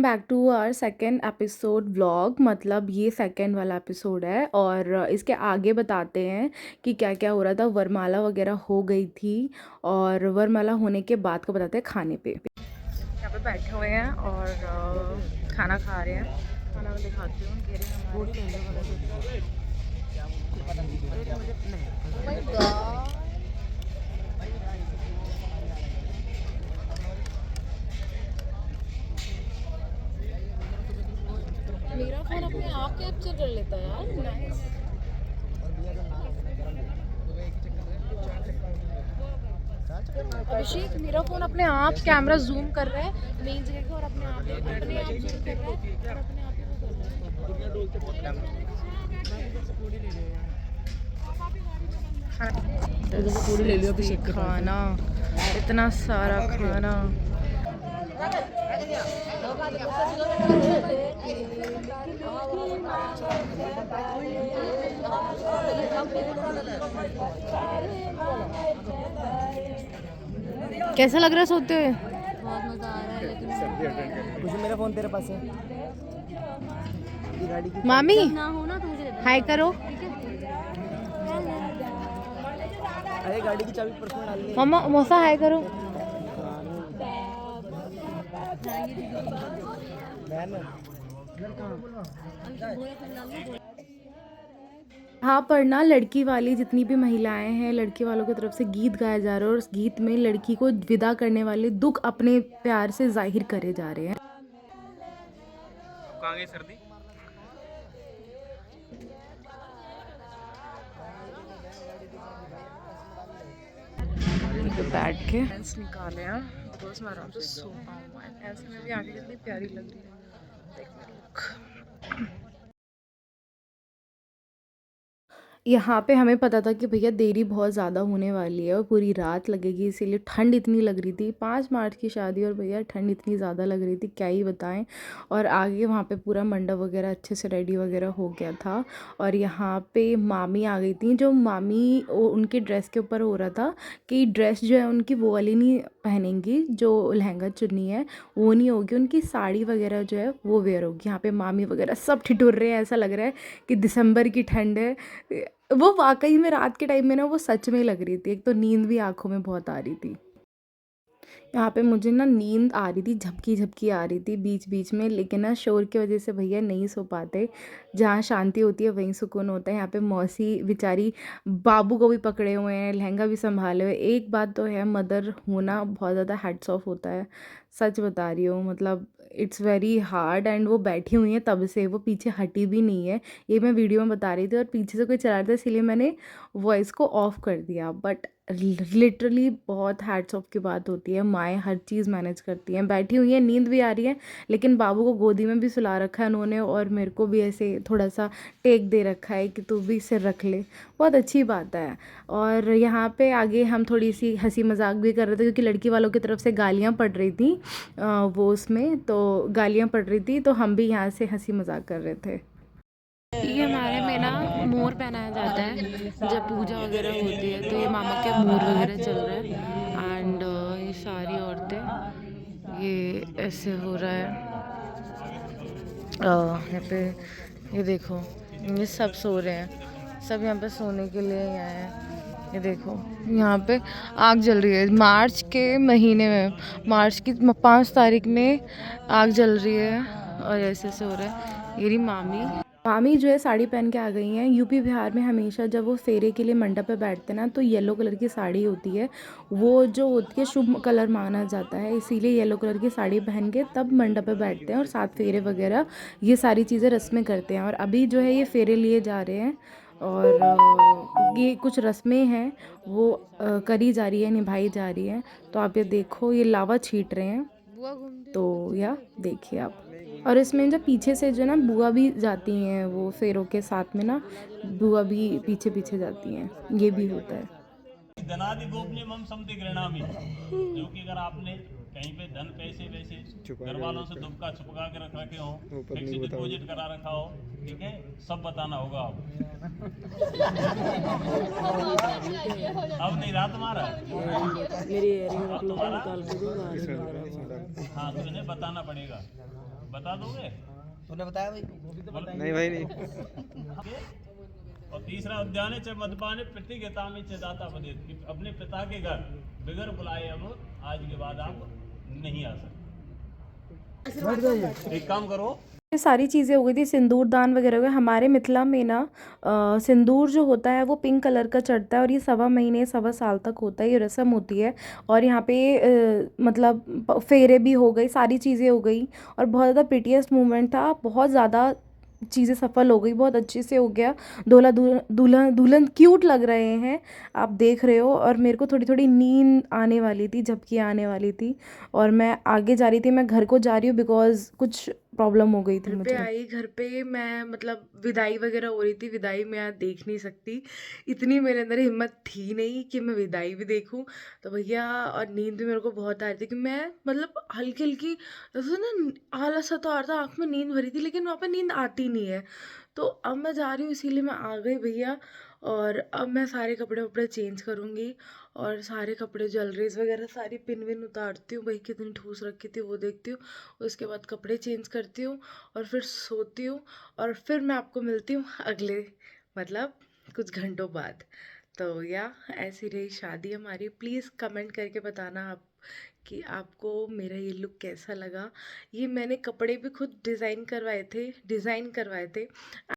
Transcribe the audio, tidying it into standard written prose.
Back to our second episode vlog. मतलब ये second वाला एपिसोड है और इसके आगे बताते हैं कि क्या क्या हो रहा था। वरमाला वगैरह हो गई थी और वरमाला होने के बाद का बताते हैं खाने पे। यहाँ पे बैठे हुए हैं और खाना खा रहे हैं। खाना मैं दिखाती हूँ। मेरा फोन अपने आप कैप्चर कर लेता है यार। नाइस। अभिषेक, मेरा फोन अपने आप कैमरा जूम कर रहा है मेन जगह को और अपने आप जूम कर रहा है और अपने आप ही वो कर रहा है। ले लियो अभिषेक खाना, इतना सारा खाना। कैसा लग रहा है सोते हुए? बहुत मजा आ रहा है लेकिन मुझे मेरा फोन तेरे पास है। गाड़ी की मामी ना हो ना तो मुझे हाय करो। अरे गाड़ी की चाबी पर्स में डाल ले। मामा मौसा हाय करो। हाँ, पर ना लड़की वाली जितनी भी महिलाएं हैं, लड़की वालों की तरफ से गीत गाया जा रहा है और उस गीत में लड़की को विदा करने वाले दुख अपने प्यार से जाहिर करे जा रहे हैं। कहाँ गई सर्दी? बैठ के लेंस निकाले हैं बस मैं आराम से सो पाऊँ। ऐसे में भी आगे कितनी प्यारी लग रही है। देख मेरा लुक। यहाँ पे हमें पता था कि भैया देरी बहुत ज़्यादा होने वाली है और पूरी रात लगेगी, इसीलिए ठंड इतनी लग रही थी। 5 मार्च की शादी और भैया ठंड इतनी ज़्यादा लग रही थी, क्या ही बताएं। और आगे वहाँ पे पूरा मंडप वगैरह अच्छे से रेडी वगैरह हो गया था। और यहाँ पे मामी आ गई थी। जो मामी उनके ड्रेस के ऊपर हो रहा था कि ड्रेस जो है उनकी वो वाली नहीं पहनेंगी, जो लहंगा चुन्नी है वो नहीं होगी, उनकी साड़ी वगैरह जो है वो वेयर होगी। यहाँ पे मामी वगैरह सब ठिठुर रहे हैं, ऐसा लग रहा है कि दिसंबर की ठंड है। वो वाकई में रात के टाइम में ना वो सच में लग रही थी। एक तो नींद भी आंखों में बहुत आ रही थी। यहाँ पे मुझे ना नींद आ रही थी, झपकी झपकी आ रही थी बीच बीच में, लेकिन ना शोर की वजह से भैया नहीं सो पाते। जहाँ शांति होती है वहीं सुकून होता है। यहाँ पे मौसी बेचारी बाबू को भी पकड़े हुए हैं, लहंगा भी संभाले हुए। एक बात तो है, मदर होना बहुत ज़्यादा हैट्स ऑफ होता है, सच बता रही हूँ। मतलब इट्स वेरी हार्ड। एंड वो बैठी हुई हैं तब से, वो पीछे हटी भी नहीं है। ये मैं वीडियो में बता रही थी और पीछे से कोई चला रहा था, इसीलिए मैंने वॉइस को ऑफ कर दिया। बट लिटरली बहुत हैट्स ऑफ की बात होती है। माएँ हर चीज़ मैनेज करती हैं। बैठी हुई हैं, नींद भी आ रही है, लेकिन बाबू को गोदी में भी सुला रखा है उन्होंने और मेरे को भी ऐसे थोड़ा सा टेक दे रखा है कि तू भी सिर रख ले। बहुत अच्छी बात है। और यहाँ पे आगे हम थोड़ी सी हंसी मजाक भी कर रहे थे क्योंकि लड़की वालों की तरफ से गालियाँ पड़ रही थी वो उसमें तो गालियाँ पड़ रही थी, तो हम भी यहाँ से हंसी मजाक कर रहे थे। ये हमारे में ना मोर पहनाया जाता है जब पूजा वगैरह होती है, तो ये मामा के मोर वगैरह चल रहा है। एंड ये सारी औरतें ये ऐसे हो रहा है। यहाँ पे ये देखो, ये सब सो रहे हैं, सब यहाँ पे सोने के लिए ही आए हैं। ये देखो यहाँ पे आग जल रही है मार्च के महीने में, मार्च की 5 तारीख में आग जल रही है और ऐसे ऐसे हो रहा है। ये मामी जो है साड़ी पहन के आ गई हैं। यूपी बिहार में हमेशा जब वो फेरे के लिए मंडप पे बैठते हैं ना, तो येलो कलर की साड़ी होती है, वो जो होती है शुभ कलर माना जाता है, इसीलिए येलो कलर की साड़ी पहन के तब मंडप पे बैठते हैं और 7 फेरे वगैरह ये सारी चीज़ें रस्में करते हैं। और अभी जो है ये फेरे लिए जा रहे हैं और ये कुछ रस्में हैं वो करी जा रही है, निभाई जा रही है। तो आप ये देखो, ये लावा छीट रहे हैं, तो या देखिए आप। और इसमें जब पीछे से जो ना बुआ भी जाती हैं, वो फेरों के साथ में ना बुआ भी पीछे पीछे जाती हैं, ये भी होता है। धनादि गोपनीयम समति गृह्णामि, जो कि अगर आपने कहीं पे धन पैसे वैसे घर वालों से दुबका छुपका के रख रखे हो, फिक्स डिपॉजिट करा रखा हो, ठीक है, सब बताना होगा आपको। अब नहीं रहा तुम्हारा, हाँ तो इन्हें बताना पड़ेगा। बता दोगे? तूने बताया भाई, वो भी तो बताया। नहीं भाई नहीं। और तीसरा उद्यान है च मदपाने प्रतिगता में च दाता बदे, कि अपने पिता के घर बगैर बुलाए अब आज के बाद आप नहीं आ सकते। एक काम करो, ये सारी चीज़ें हो गई थी, सिंदूर दान वगैरह हो गए। हमारे मिथिला में ना सिंदूर जो होता है वो पिंक कलर का चढ़ता है और ये 1.25 1.25 साल तक होता है, ये रस्म होती है। और यहाँ पे मतलब फेरे भी हो गई, सारी चीज़ें हो गई और बहुत ज़्यादा प्रिटीएस्ट मोमेंट था, बहुत ज़्यादा चीज़ें सफल हो गई, बहुत अच्छे से हो गया। दुल्हन दुल्हन क्यूट लग रहे हैं, आप देख रहे हो। और मेरे को थोड़ी थोड़ी नींद आने वाली थी, झपकी आने वाली थी और मैं आगे जा रही थी, मैं घर को जा रही हूँ बिकॉज कुछ प्रॉब्लम हो गई थी मुझे। घर पे मैं मतलब विदाई वगैरह हो रही थी, विदाई मैं आज देख नहीं सकती, इतनी मेरे अंदर हिम्मत थी नहीं कि मैं विदाई भी देखूं। तो भैया, और नींद भी मेरे को बहुत आ रही थी कि मैं मतलब हल्की हल्की ऐसा ना आलस सा तो आ रहा था, आँख में नींद भरी थी लेकिन वहाँ पे नींद आती नहीं है। तो अब मैं जा रही हूँ, इसीलिए मैं आ गई भैया। और अब मैं सारे कपड़े वपड़े चेंज करूँगी और सारे कपड़े ज्वेलरीज वगैरह सारी पिन विन उतारती हूँ, भाई कितनी ठूस रखी थी वो देखती हूँ, उसके बाद कपड़े चेंज करती हूँ और फिर सोती हूँ। और फिर मैं आपको मिलती हूँ अगले मतलब कुछ घंटों बाद। तो या ऐसी रही शादी हमारी। प्लीज़ कमेंट करके बताना आप कि आपको मेरा ये लुक कैसा लगा। ये मैंने कपड़े भी खुद डिज़ाइन करवाए थे।